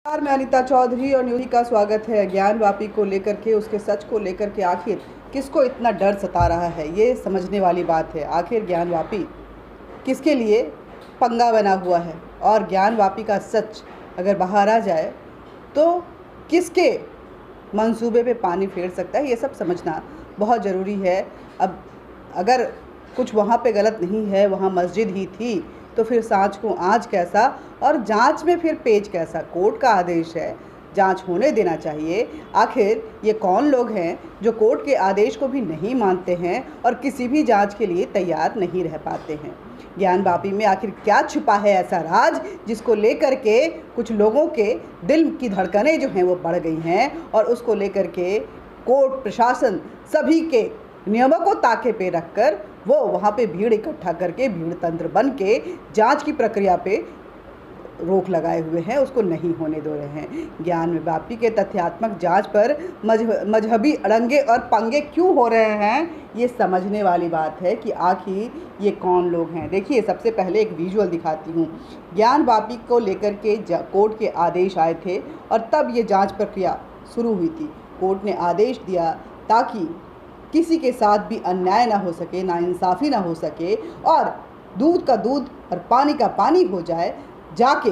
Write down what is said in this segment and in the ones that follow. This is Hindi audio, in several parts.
नमस्कार, मैं अनीता चौधरी और न्यूज़ का स्वागत है। ज्ञानवापी को लेकर के, उसके सच को लेकर के आखिर किसको इतना डर सता रहा है, ये समझने वाली बात है। आखिर ज्ञानवापी किसके लिए पंगा बना हुआ है और ज्ञानवापी का सच अगर बाहर आ जाए तो किसके मंसूबे पे पानी फेर सकता है, ये सब समझना बहुत ज़रूरी है। अब अगर कुछ वहाँ पे गलत नहीं है, वहाँ मस्जिद ही थी, तो फिर सांच को आँच कैसा, और जांच में फिर पेच कैसा। कोर्ट का आदेश है, जांच होने देना चाहिए। आखिर ये कौन लोग हैं जो कोर्ट के आदेश को भी नहीं मानते हैं और किसी भी जांच के लिए तैयार नहीं रह पाते हैं। ज्ञानवापी में आखिर क्या छुपा है ऐसा राज, जिसको लेकर के कुछ लोगों के दिल की धड़कनें जो हैं वो बढ़ गई हैं, और उसको लेकर के कोर्ट प्रशासन सभी के नियमों को ताके पे रखकर वो वहाँ पे भीड़ इकट्ठा करके भीड़ तंत्र बन के जांच की प्रक्रिया पे रोक लगाए हुए हैं, उसको नहीं होने दे रहे हैं। ज्ञानवापी के तथ्यात्मक जांच पर मजहबी अड़ंगे और पंगे क्यों हो रहे हैं, ये समझने वाली बात है कि आखिर ये कौन लोग हैं। देखिए, सबसे पहले एक विजुअल दिखाती हूँ। ज्ञानवापी को लेकर के कोर्ट के आदेश आए थे और तब ये जाँच प्रक्रिया शुरू हुई थी। कोर्ट ने आदेश दिया ताकि किसी के साथ भी अन्याय ना हो सके, नाइंसाफ़ी ना हो सके, और दूध का दूध और पानी का पानी हो जाए। जाके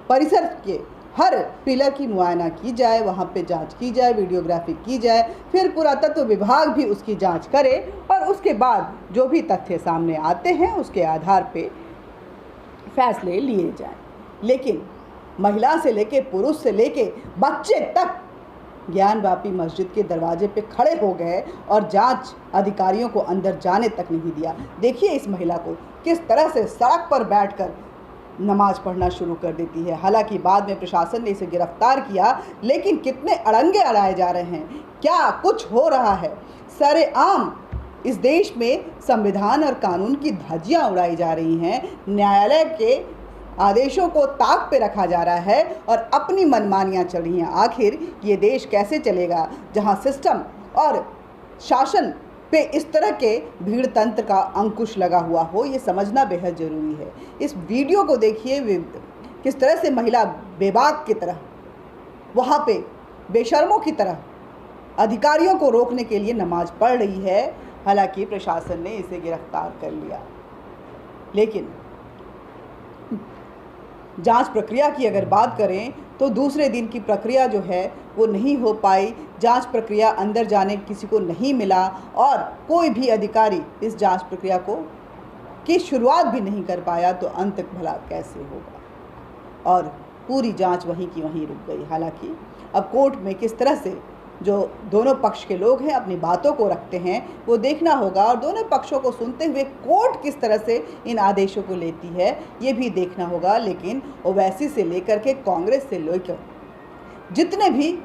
परिसर के हर पिलर की मुआयना की जाए, वहाँ पे जांच की जाए, वीडियोग्राफी की जाए, फिर पुरातत्व विभाग भी उसकी जांच करे, और उसके बाद जो भी तथ्य सामने आते हैं उसके आधार पे फैसले लिए जाएं। लेकिन महिला से लेके पुरुष से लेके बच्चे तक ज्ञानवापी मस्जिद के दरवाजे पे खड़े हो गए और जांच अधिकारियों को अंदर जाने तक नहीं दिया। देखिए इस महिला को किस तरह से सड़क पर बैठकर नमाज पढ़ना शुरू कर देती है। हालांकि बाद में प्रशासन ने इसे गिरफ्तार किया, लेकिन कितने अड़ंगे अड़ाए जा रहे हैं, क्या कुछ हो रहा है। सरेआम इस देश में संविधान और कानून की धज्जियां उड़ाई जा रही हैं। न्यायालय के आदेशों को ताक पे रखा जा रहा है और अपनी मनमानियां चल रही हैं। आखिर ये देश कैसे चलेगा जहां सिस्टम और शासन पे इस तरह के भीड़ तंत्र का अंकुश लगा हुआ हो, ये समझना बेहद ज़रूरी है। इस वीडियो को देखिए, किस तरह से महिला बेबाक की तरह वहाँ पे बेशर्मों की तरह अधिकारियों को रोकने के लिए नमाज पढ़ रही है। हालांकि प्रशासन ने इसे गिरफ्तार कर लिया, लेकिन जांच प्रक्रिया की अगर बात करें तो दूसरे दिन की प्रक्रिया जो है वो नहीं हो पाई। जांच प्रक्रिया अंदर जाने किसी को नहीं मिला और कोई भी अधिकारी इस जांच प्रक्रिया की शुरुआत भी नहीं कर पाया, तो अंत भला कैसे होगा। और पूरी जांच वहीं की वहीं रुक गई। हालांकि अब कोर्ट में किस तरह से जो दोनों पक्ष के लोग हैं अपनी बातों को रखते हैं वो देखना होगा, और दोनों पक्षों को सुनते हुए कोर्ट किस तरह से इन आदेशों को लेती है ये भी देखना होगा। लेकिन ओवैसी से लेकर के कांग्रेस से लेकर जितने भी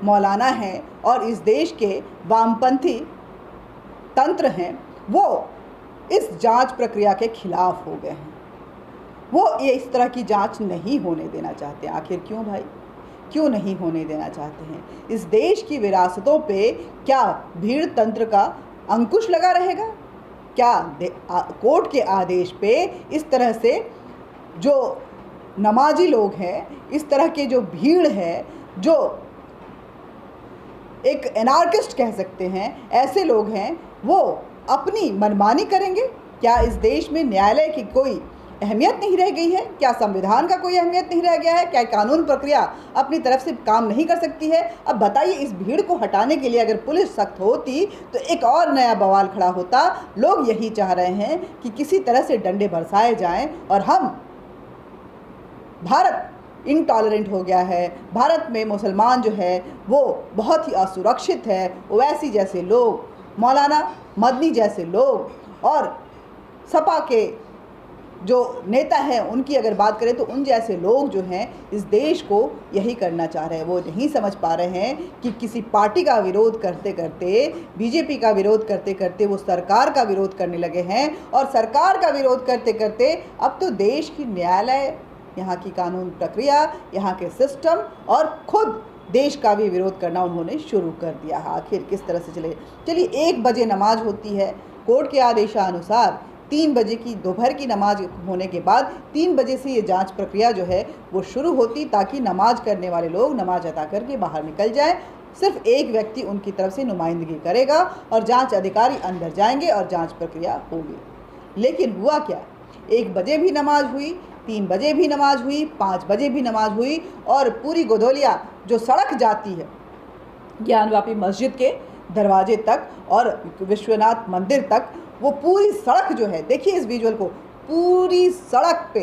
मौलाना हैं और इस देश के वामपंथी तंत्र हैं, वो इस जांच प्रक्रिया के खिलाफ हो गए हैं। वो ये इस तरह की जांच नहीं होने देना चाहते। आखिर क्यों भाई, क्यों नहीं होने देना चाहते हैं। इस देश की विरासतों पे क्या भीड़ तंत्र का अंकुश लगा रहेगा? क्या कोर्ट के आदेश पे इस तरह से जो नमाजी लोग हैं, इस तरह के जो भीड़ है, जो एक एनार्किस्ट कह सकते हैं, ऐसे लोग हैं, वो अपनी मनमानी करेंगे? क्या इस देश में न्यायालय की कोई अहमियत नहीं रह गई है? क्या संविधान का कोई अहमियत नहीं रह गया है? क्या कानून प्रक्रिया अपनी तरफ से काम नहीं कर सकती है? अब बताइए, इस भीड़ को हटाने के लिए अगर पुलिस सख्त होती तो एक और नया बवाल खड़ा होता। लोग यही चाह रहे हैं कि किसी तरह से डंडे बरसाए जाएं, और हम भारत इनटॉलरेंट हो गया है, भारत में मुसलमान जो है वो बहुत ही असुरक्षित है। ओवैसी जैसे लोग, मौलाना मदनी जैसे लोग, और सपा के जो नेता हैं उनकी अगर बात करें तो उन जैसे लोग जो हैं इस देश को यही करना चाह रहे हैं। वो नहीं समझ पा रहे हैं कि किसी पार्टी का विरोध करते करते, बीजेपी का विरोध करते करते वो सरकार का विरोध करने लगे हैं, और सरकार का विरोध करते करते अब तो देश की न्यायालय, यहाँ की कानून प्रक्रिया, यहाँ के सिस्टम और खुद देश का भी विरोध करना उन्होंने शुरू कर दिया है। आखिर किस तरह से चले। चलिए, 1 बजे नमाज होती है, कोर्ट के आदेशानुसार 3 बजे की दोपहर की नमाज होने के बाद 3 बजे से ये जांच प्रक्रिया जो है वो शुरू होती, ताकि नमाज करने वाले लोग नमाज अदा करके बाहर निकल जाएं। सिर्फ एक व्यक्ति उनकी तरफ से नुमाइंदगी करेगा और जांच अधिकारी अंदर जाएंगे और जांच प्रक्रिया होगी। लेकिन हुआ क्या, 1 बजे भी नमाज हुई, 3 बजे भी नमाज हुई, 5 बजे भी नमाज हुई, और पूरी गोधौलिया जो सड़क जाती है ज्ञानवापी मस्जिद के दरवाजे तक और विश्वनाथ मंदिर तक, वो पूरी सड़क जो है, देखिए इस विजुअल को, पूरी सड़क पे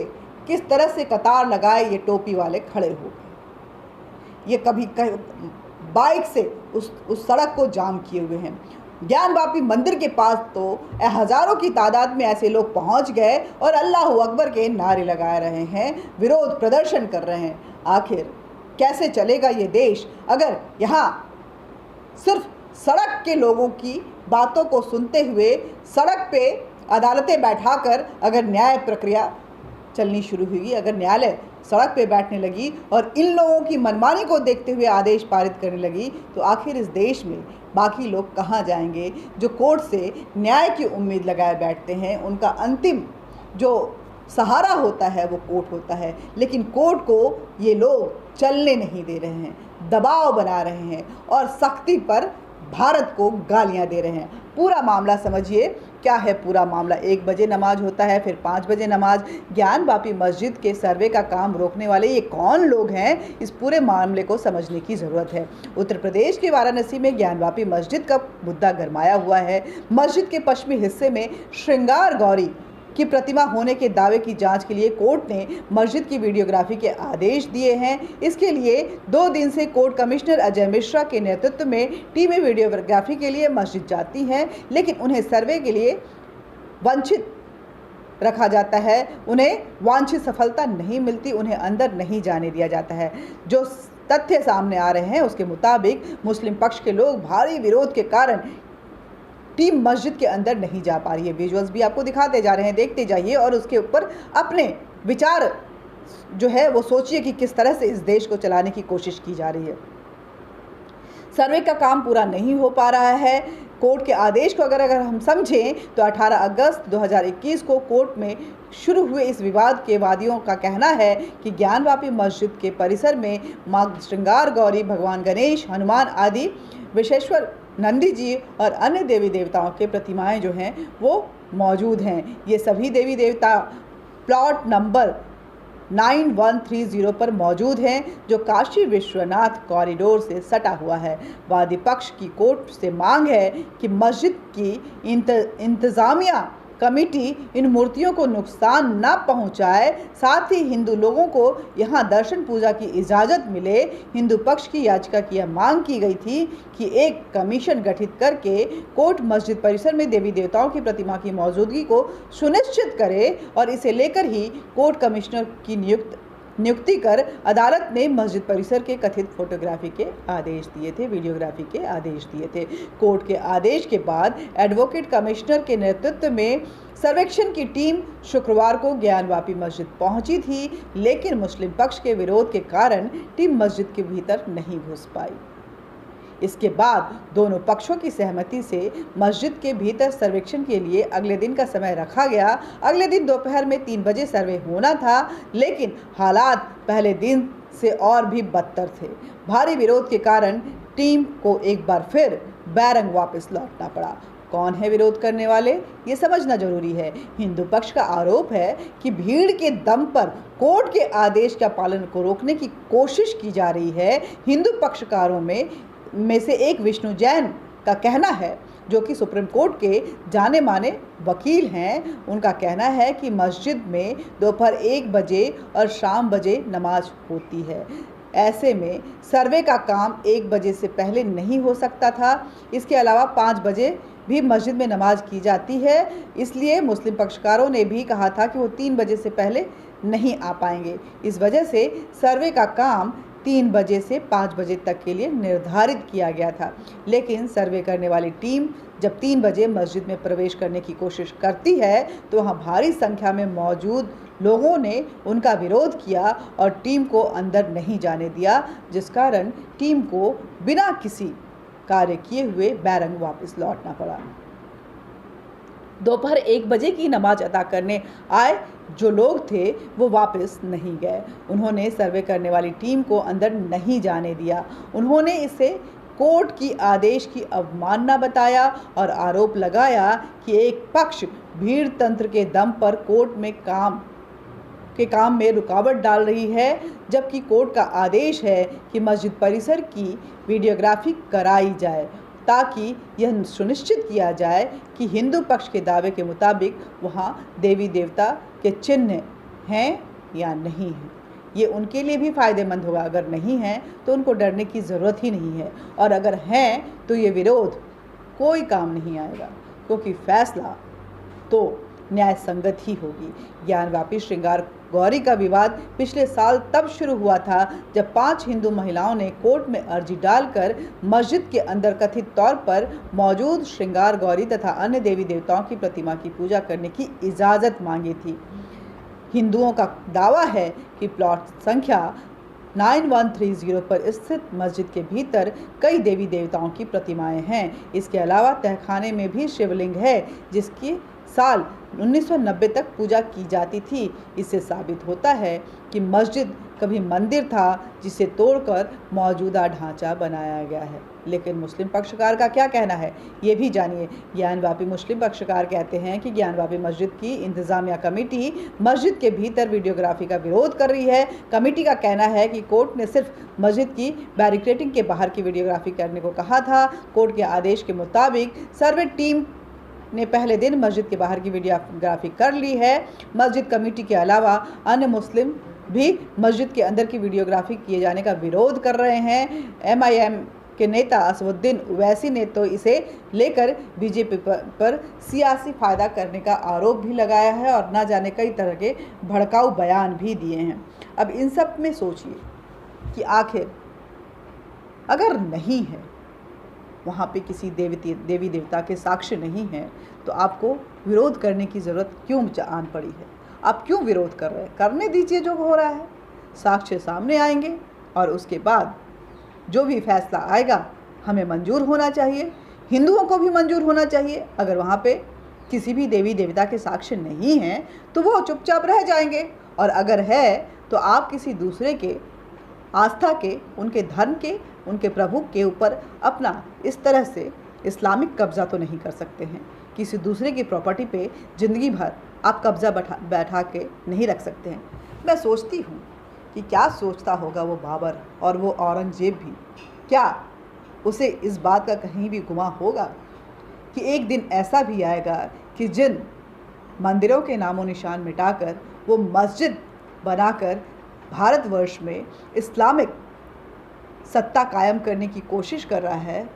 किस तरह से कतार लगाए ये टोपी वाले खड़े हो गए। ये कभी बाइक से उस सड़क को जाम किए हुए हैं। ज्ञानवापी मंदिर के पास तो हज़ारों की तादाद में ऐसे लोग पहुंच गए और अल्लाह अकबर के नारे लगा रहे हैं, विरोध प्रदर्शन कर रहे हैं। आखिर कैसे चलेगा ये देश अगर यहाँ सिर्फ सड़क के लोगों की बातों को सुनते हुए सड़क पे अदालतें बैठाकर अगर न्याय प्रक्रिया चलनी शुरू हुई, अगर न्यायालय सड़क पे बैठने लगी और इन लोगों की मनमानी को देखते हुए आदेश पारित करने लगी, तो आखिर इस देश में बाकी लोग कहाँ जाएंगे? जो कोर्ट से न्याय की उम्मीद लगाए बैठते हैं, उनका अंतिम जो सहारा होता है वो कोर्ट होता है, लेकिन कोर्ट को ये लोग चलने नहीं दे रहे हैं, दबाव बना रहे हैं और सख्ती पर भारत को गालियां दे रहे हैं। पूरा मामला समझिए क्या है पूरा मामला। 1 बजे नमाज होता है, फिर 5 बजे नमाज। ज्ञानवापी मस्जिद के सर्वे का काम रोकने वाले ये कौन लोग हैं, इस पूरे मामले को समझने की ज़रूरत है। उत्तर प्रदेश के वाराणसी में ज्ञानवापी मस्जिद का मुद्दा गरमाया हुआ है। मस्जिद के पश्चिमी हिस्से में श्रृंगार गौरी की प्रतिमा होने के दावे की जांच के लिए कोर्ट ने मस्जिद की वीडियोग्राफी के आदेश दिए हैं। इसके लिए 2 दिन से कोर्ट कमिश्नर अजय मिश्रा के नेतृत्व में टीमें वीडियोग्राफी के लिए मस्जिद जाती हैं, लेकिन उन्हें सर्वे के लिए वंचित रखा जाता है। उन्हें वांछित सफलता नहीं मिलती, उन्हें अंदर नहीं जाने दिया जाता है। जो तथ्य सामने आ रहे हैं उसके मुताबिक मुस्लिम पक्ष के लोग भारी विरोध के कारण टीम मस्जिद के अंदर नहीं जा पा रही है। विजुअल्स भी आपको दिखाते जा रहे हैं, देखते जाइए और उसके ऊपर अपने विचार जो है वो सोचिए कि किस तरह से इस देश को चलाने की कोशिश की जा रही है। सर्वे का काम पूरा नहीं हो पा रहा है। कोर्ट के आदेश को अगर हम समझें तो 18 अगस्त 2021 को कोर्ट में शुरू हुए इस विवाद के वादियों का कहना है कि ज्ञानवापी मस्जिद के परिसर में मां श्रृंगार गौरी, भगवान गणेश, हनुमान आदि विशेश्वर नंदी जी और अन्य देवी देवताओं के प्रतिमाएं जो हैं वो मौजूद हैं। ये सभी देवी देवता प्लॉट नंबर 9130 पर मौजूद हैं, जो काशी विश्वनाथ कॉरिडोर से सटा हुआ है। वादी पक्ष की कोर्ट से मांग है कि मस्जिद की इंतज़ामिया कमेटी इन मूर्तियों को नुकसान न पहुंचाए, साथ ही हिंदू लोगों को यहां दर्शन पूजा की इजाज़त मिले। हिंदू पक्ष की याचिका की यह मांग की गई थी कि एक कमीशन गठित करके कोर्ट मस्जिद परिसर में देवी देवताओं की प्रतिमा की मौजूदगी को सुनिश्चित करे और इसे लेकर ही कोर्ट कमिश्नर की नियुक्ति कर अदालत ने मस्जिद परिसर के कथित फोटोग्राफी के आदेश दिए थे, वीडियोग्राफी के आदेश दिए थे। कोर्ट के आदेश के बाद एडवोकेट कमिश्नर के नेतृत्व में सर्वेक्षण की टीम शुक्रवार को ज्ञानवापी मस्जिद पहुंची थी, लेकिन मुस्लिम पक्ष के विरोध के कारण टीम मस्जिद के भीतर नहीं घुस पाई। इसके बाद दोनों पक्षों की सहमति से मस्जिद के भीतर सर्वेक्षण के लिए अगले दिन का समय रखा गया। अगले दिन दोपहर में 3 बजे सर्वे होना था, लेकिन हालात पहले दिन से और भी बदतर थे। भारी विरोध के कारण टीम को एक बार फिर बैरंग वापस लौटना पड़ा। कौन है विरोध करने वाले, ये समझना जरूरी है। हिंदू पक्ष का आरोप है कि भीड़ के दम पर कोर्ट के आदेश का पालन को रोकने की कोशिश की जा रही है। हिंदू पक्षकारों में से एक विष्णु जैन का कहना है, जो कि सुप्रीम कोर्ट के जाने माने वकील हैं। उनका कहना है कि मस्जिद में दोपहर 1 बजे और शाम बजे नमाज होती है। ऐसे में सर्वे का काम 1 बजे से पहले नहीं हो सकता था। इसके अलावा 5 बजे भी मस्जिद में नमाज की जाती है, इसलिए मुस्लिम पक्षकारों ने भी कहा था कि वो 3 बजे से पहले नहीं आ पाएंगे। इस वजह से सर्वे का काम 3 बजे से 5 बजे तक के लिए निर्धारित किया गया था। लेकिन सर्वे करने वाली टीम जब 3 बजे मस्जिद में प्रवेश करने की कोशिश करती है तो वहाँ भारी संख्या में मौजूद लोगों ने उनका विरोध किया और टीम को अंदर नहीं जाने दिया, जिस कारण टीम को बिना किसी कार्य किए हुए बैरंग वापस लौटना पड़ा। दोपहर 1 बजे की नमाज अदा करने आए जो लोग थे वो वापस नहीं गए। उन्होंने सर्वे करने वाली टीम को अंदर नहीं जाने दिया। उन्होंने इसे कोर्ट की आदेश की अवमानना बताया और आरोप लगाया कि एक पक्ष भीड़ तंत्र के दम पर कोर्ट में काम में रुकावट डाल रही है, जबकि कोर्ट का आदेश है कि मस्जिद परिसर की वीडियोग्राफी कराई जाए ताकि यह सुनिश्चित किया जाए कि हिंदू पक्ष के दावे के मुताबिक वहाँ देवी देवता के चिन्ह हैं या नहीं हैं। ये उनके लिए भी फ़ायदेमंद होगा। अगर नहीं है तो उनको डरने की ज़रूरत ही नहीं है, और अगर हैं तो ये विरोध कोई काम नहीं आएगा, क्योंकि फैसला तो न्याय संगत ही होगी। ज्ञानवापी श्रृंगार गौरी का विवाद पिछले साल तब शुरू हुआ था जब 5 हिंदू महिलाओं ने कोर्ट में अर्जी डालकर मस्जिद के अंदर कथित तौर पर मौजूद श्रृंगार गौरी तथा अन्य देवी देवताओं की प्रतिमा की पूजा करने की इजाज़त मांगी थी। हिंदुओं का दावा है कि प्लॉट संख्या 9130 पर स्थित मस्जिद के भीतर कई देवी देवताओं की प्रतिमाएं हैं। इसके अलावा तहखाने में भी शिवलिंग है जिसकी साल 1990 तक पूजा की जाती थी। इससे साबित होता है कि मस्जिद कभी मंदिर था जिसे तोड़कर मौजूदा ढांचा बनाया गया है। लेकिन मुस्लिम पक्षकार का क्या कहना है, ये भी जानिए। ज्ञानवापी मुस्लिम पक्षकार कहते हैं कि ज्ञानवापी मस्जिद की इंतजामिया कमेटी मस्जिद के भीतर वीडियोग्राफी का विरोध कर रही है। कमेटी का कहना है कि कोर्ट ने सिर्फ मस्जिद की बैरिकेडिंग के बाहर की वीडियोग्राफी करने को कहा था। कोर्ट के आदेश के मुताबिक सर्वे टीम ने पहले दिन मस्जिद के बाहर की वीडियोग्राफी कर ली है। मस्जिद कमेटी के अलावा अन्य मुस्लिम भी मस्जिद के अंदर की वीडियोग्राफी किए जाने का विरोध कर रहे हैं। MIM के नेता असदुद्दीन ओवैसी ने तो इसे लेकर बीजेपी पर सियासी फायदा करने का आरोप भी लगाया है और न जाने कई तरह के भड़काऊ बयान भी दिए हैं। अब इन सब में सोचिए कि आखिर अगर नहीं है, वहाँ पे किसी देवी देवता के साक्ष्य नहीं हैं, तो आपको विरोध करने की ज़रूरत क्यों आन पड़ी है? आप क्यों विरोध कर रहे हैं? करने दीजिए जो हो रहा है। साक्ष्य सामने आएंगे और उसके बाद जो भी फैसला आएगा हमें मंजूर होना चाहिए, हिंदुओं को भी मंजूर होना चाहिए। अगर वहाँ पे किसी भी देवी देवता के साक्ष्य नहीं हैं तो वो चुपचाप रह जाएंगे, और अगर है तो आप किसी दूसरे के आस्था के, उनके धर्म के, उनके प्रभु के ऊपर अपना इस तरह से इस्लामिक कब्ज़ा तो नहीं कर सकते हैं। किसी दूसरे की प्रॉपर्टी पे ज़िंदगी भर आप कब्ज़ा बैठा के नहीं रख सकते हैं। मैं सोचती हूँ कि क्या सोचता होगा वो बाबर और वो औरंगजेब भी। क्या उसे इस बात का कहीं भी गुमान होगा कि एक दिन ऐसा भी आएगा कि जिन मंदिरों के नामो निशान मिटाकर वो मस्जिद बनाकर भारतवर्ष में इस्लामिक सत्ता कायम करने की कोशिश कर रहा है,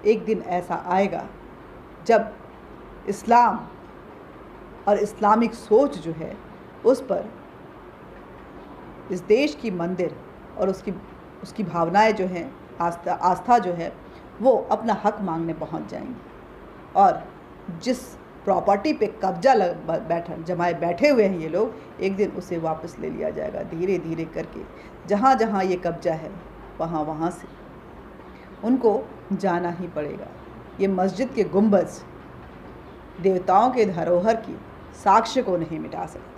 एक दिन ऐसा आएगा जब इस्लाम और इस्लामिक सोच जो है उस पर इस देश की मंदिर और उसकी भावनाएं जो हैं, आस्था जो है, वो अपना हक मांगने पहुंच जाएंगी, और जिस प्रॉपर्टी पे कब्जा जमाए बैठे हुए हैं ये लोग, एक दिन उसे वापस ले लिया जाएगा धीरे धीरे करके। जहाँ जहाँ ये कब्जा है वहाँ से उनको जाना ही पड़ेगा। ये मस्जिद के गुंबज देवताओं के धरोहर की साक्ष्य को नहीं मिटा सकते,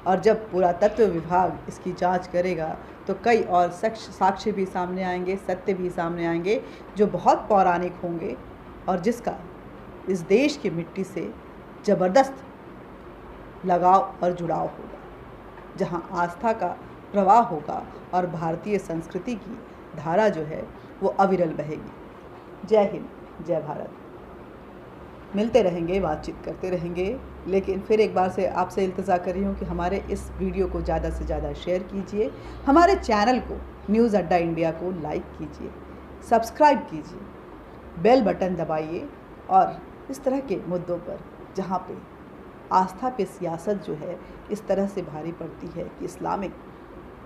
और जब पुरातत्व विभाग इसकी जांच करेगा तो कई और साक्ष्य भी सामने आएंगे, सत्य भी सामने आएंगे जो बहुत पौराणिक होंगे और जिसका इस देश की मिट्टी से ज़बरदस्त लगाव और जुड़ाव होगा, जहां आस्था का प्रवाह होगा और भारतीय संस्कृति की धारा जो है वो अविरल बहेगी। जय हिंद, जय भारत। मिलते रहेंगे, बातचीत करते रहेंगे, लेकिन फिर एक बार से आपसे इल्तजा कर रही हूँ कि हमारे इस वीडियो को ज़्यादा से ज़्यादा शेयर कीजिए, हमारे चैनल को न्यूज़ अड्डा इंडिया को लाइक कीजिए, सब्सक्राइब कीजिए, बेल बटन दबाइए, और इस तरह के मुद्दों पर जहाँ पे आस्था पे सियासत जो है इस तरह से भारी पड़ती है कि इस्लामिक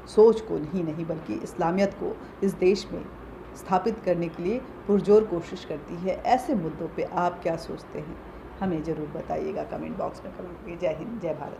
सोच को नहीं बल्कि इस्लामियत को इस देश में स्थापित करने के लिए पुरजोर कोशिश करती है, ऐसे मुद्दों पे आप क्या सोचते हैं हमें ज़रूर बताइएगा कमेंट बॉक्स में कमेंट करिए। जय हिंद, जय भारत।